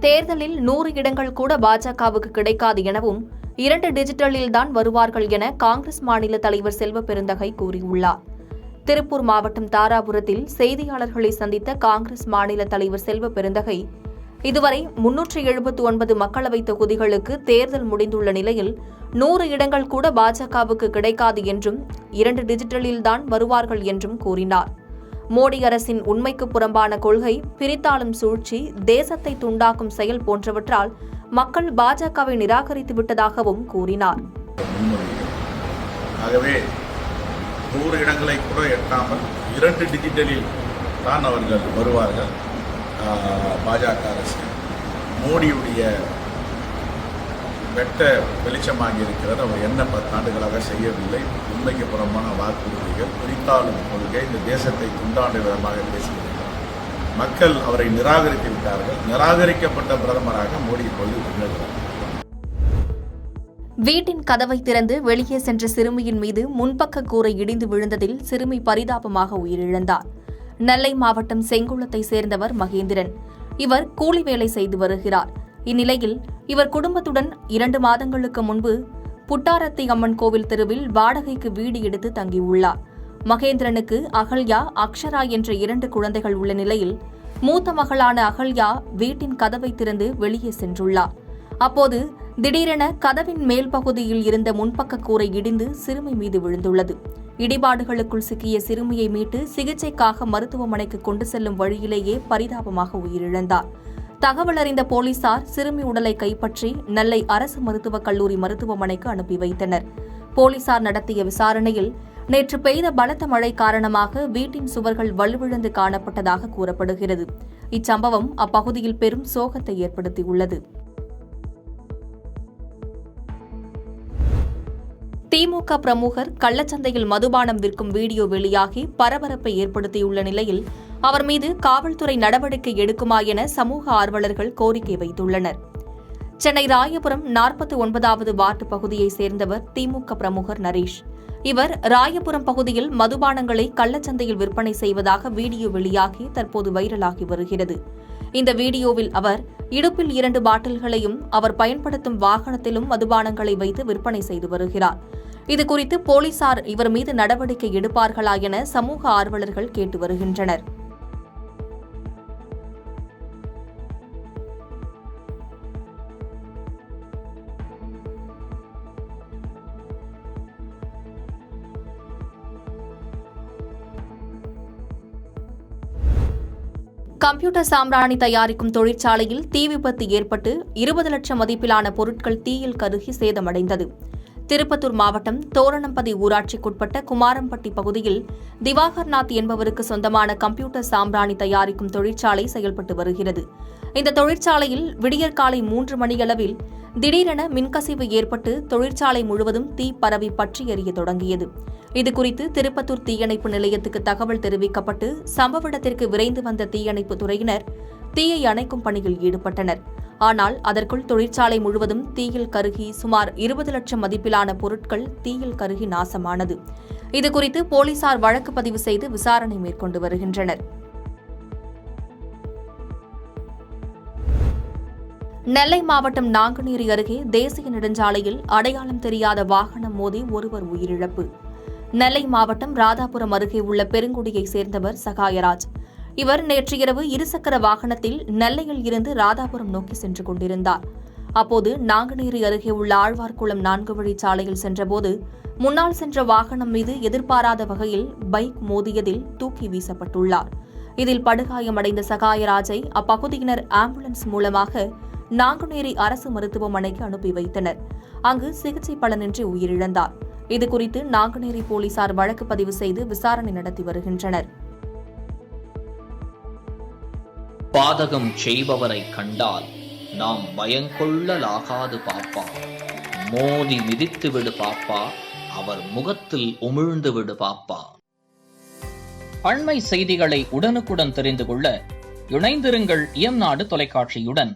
தேர்தலில் 100 இடங்கள் கூட பாஜகவுக்கு கிடைக்காது எனவும் 2 டிஜிட்டலில்தான் வருவார்கள் என காங்கிரஸ் மாநில தலைவர் செல்வ பெருந்தகை கூறியுள்ளார். திருப்பூர் மாவட்டம் தாராபுரத்தில் செய்தியாளர்களை சந்தித்த காங்கிரஸ் மாநில தலைவர் செல்வ பெருந்தகை, இதுவரை 379 மக்களவைத் தொகுதிகளுக்கு தேர்தல் முடிந்துள்ள நிலையில் 100 இடங்கள் கூட பாஜகவுக்கு கிடைக்காது என்றும் 2 டிஜிட்டலில்தான் வருவார்கள் என்றும் கூறினார். மோடி அரசின் உண்மைக்கு புறம்பான கொள்கை, பிரித்தாளும் சூழ்ச்சி, தேசத்தை துண்டாக்கும் செயல் போன்றவற்றால் மக்கள் பாஜகவை நிராகரித்து விட்டதாகவும் கூறினார். ஆகவே 100 இடங்களை கூட எட்டாமல் 2 டிஜிட்டலில் தான் அவர்கள் வருவார்கள். பாஜக அரசு மோடியுடைய வெட்ட வெளிச்சமாகி இருக்கிறது. அவர் என்ன 10 ஆண்டுகளாக செய்யவில்லை. உண்மைக்கு புறம்பான வாக்குறுதிகள், பிரித்தாளும் கொள்கை, இந்த தேசத்தை துண்டாண்டு விதமாக பேசுகிறார்கள். மக்கள் அவரை நிராகரித்து விட்டார்கள். நிராகரிக்கப்பட்ட பிரதமராக மோடி இப்போது திகழ்கிறார். வீட்டின் கதவை திறந்து வெளியே சென்ற சிறுமியின் மீது முன்பக்க கூரை இடிந்து விழுந்ததில் சிறுமி பரிதாபமாக உயிரிழந்தார். நெல்லை மாவட்டம் செங்குளத்தை சேர்ந்தவர் மகேந்திரன். இவர் கூலி வேலை செய்து வருகிறார். இந்நிலையில் இவர் குடும்பத்துடன் 2 மாதங்களுக்கு முன்பு புட்டாரத்தி அம்மன் கோவில் தெருவில் வாடகைக்கு வீடு எடுத்து தங்கியுள்ளார். மகேந்திரனுக்கு அகல்யா, அக்ஷரா என்ற 2 குழந்தைகள் உள்ள நிலையில் மூத்த மகளான அகல்யா வீட்டின் கதவை திறந்து வெளியே சென்றுள்ளார். அப்போது திடீரென கதவின் மேல் பகுதியில் இருந்த முன்பக்க கூரை இடிந்து சிறுமி மீது விழுந்துள்ளது. இடிபாடுகளுக்குள் சிக்கிய சிறுமியை மீட்டு சிகிச்சைக்காக மருத்துவமனைக்கு கொண்டு செல்லும் வழியிலேயே பரிதாபமாக உயிரிழந்தார். தகவல் அறிந்த போலீசார் சிறுமி உடலை கைப்பற்றி நெல்லை அரசு மருத்துவக் கல்லூரி மருத்துவமனைக்கு அனுப்பி வைத்தனர். போலீசார் நடத்திய விசாரணையில் நேற்று பெய்த பலத்த மழை காரணமாக வீட்டின் சுவர்கள் வலுவிழந்து காணப்பட்டதாக கூறப்படுகிறது. இச்சம்பவம் அப்பகுதியில் பெரும் சோகத்தை ஏற்படுத்தியுள்ளது. திமுக பிரமுகர் கள்ளச்சந்தையில் மதுபானம் விற்கும் வீடியோ வெளியாகி பரபரப்பை ஏற்படுத்தியுள்ள நிலையில் அவர் மீது காவல்துறை நடவடிக்கை எடுக்குமா என சமூக ஆர்வலர்கள் கோரிக்கை வைத்துள்ளனர். சென்னை ராயபுரம் 49வது வார்டு பகுதியைச் சேர்ந்தவர் திமுக பிரமுகர் நரேஷ். இவர் ராயபுரம் பகுதியில் மதுபானங்களை கள்ளச்சந்தையில் விற்பனை செய்வதாக வீடியோ வெளியாகி தற்போது வைரலாகி வருகிறது. இந்த வீடியோவில் அவர் இடுப்பில் 2 பாட்டில்களையும் அவர் பயன்படுத்தும் வாகனத்திலும் மதுபானங்களை வைத்து விற்பனை செய்து வருகிறார். இதுகுறித்து போலீசார் இவர் மீது நடவடிக்கை எடுப்பார்களா என சமூக ஆர்வலர்கள் கேட்டு வருகின்றனர். கம்ப்யூட்டர் சாம்பிராணி தயாரிக்கும் தொழிற்சாலையில் தீ விபத்து ஏற்பட்டு 20 லட்சம் மதிப்பிலான பொருட்கள் தீயில் கருகி சேதமடைந்தது. திருப்பத்தூர் மாவட்டம் தோரணம்பதி ஊராட்சிக்குட்பட்ட குமாரம்பட்டி பகுதியில் திவாகர்நாத் என்பவருக்கு சொந்தமான கம்ப்யூட்டர் சாம்பிராணி தயாரிக்கும் தொழிற்சாலை செயல்பட்டு வருகிறது. இந்த தொழிற்சாலையில் விடியற்காலை 3 மணியளவில் திடீரென மின்கசிவு ஏற்பட்டு தொழிற்சாலை முழுவதும் தீ பரவி பற்றி எரிய தொடங்கியது. இதுகுறித்து திருப்பத்தூர் தீயணைப்பு நிலையத்துக்கு தகவல் தெரிவிக்கப்பட்டு சம்பவ இடத்திற்கு விரைந்து வந்த தீயணைப்பு துறையினர் தீயை அணைக்கும் பணியில் ஈடுபட்டனர். ஆனால் அதற்குள் தொழிற்சாலை முழுவதும் தீயில் கருகி சுமார் 20 லட்சம் மதிப்பிலான பொருட்கள் தீயில் கருகி நாசமானது. இதுகுறித்து போலீசார் வழக்கு பதிவு செய்து விசாரணை மேற்கொண்டு வருகின்றனர். நெல்லை மாவட்டம் நாங்குநேரி அருகே தேசிய நெடுஞ்சாலையில் அடையாளம் தெரியாத வாகனம் மோதி ஒருவர் உயிரிழப்பு. நெல்லை மாவட்டம் ராதாபுரம் அருகே உள்ள பெருங்குடியைச் சேர்ந்தவர் சகாயராஜ். இவர் நேற்று இரவு இருசக்கர வாகனத்தில் நெல்லையில் இருந்து ராதாபுரம் நோக்கி சென்று கொண்டிருந்தார். அப்போது நாங்குநேரி அருகே உள்ள ஆழ்வார்குளம் 4 வழிச்சாலையில் சென்றபோது முன்னால் சென்ற வாகனம் மீது எதிர்பாராத வகையில் பைக் மோதியதில் தூக்கி வீசப்பட்டுள்ளார். இதில் படுகாயமடைந்த சகாயராஜை அப்பகுதியினர் ஆம்புலன்ஸ் மூலமாக நாங்குநேரி அரசு மருத்துவமனைக்கு அனுப்பி வைத்தனர். அங்கு சிகிச்சை பலனின்றி உயிரிழந்தார். இதுகுறித்து நாங்குநேரி போலீசார் வழக்கு பதிவு செய்து விசாரணை நடத்தி வருகின்றனர். பாதகம் செய்பவரை கண்டால் நாம் பயங்கொள்ளலாகாது பாப்பா. மோதி மிதித்து விடு பாப்பா, அவர் முகத்தில் உமிழ்ந்து விடு பாப்பா. அண்மை செய்திகளை உடனுக்குடன் தெரிந்து கொள்ள இணைந்திருங்கள் இயம்நாடு தொலைக்காட்சியுடன்.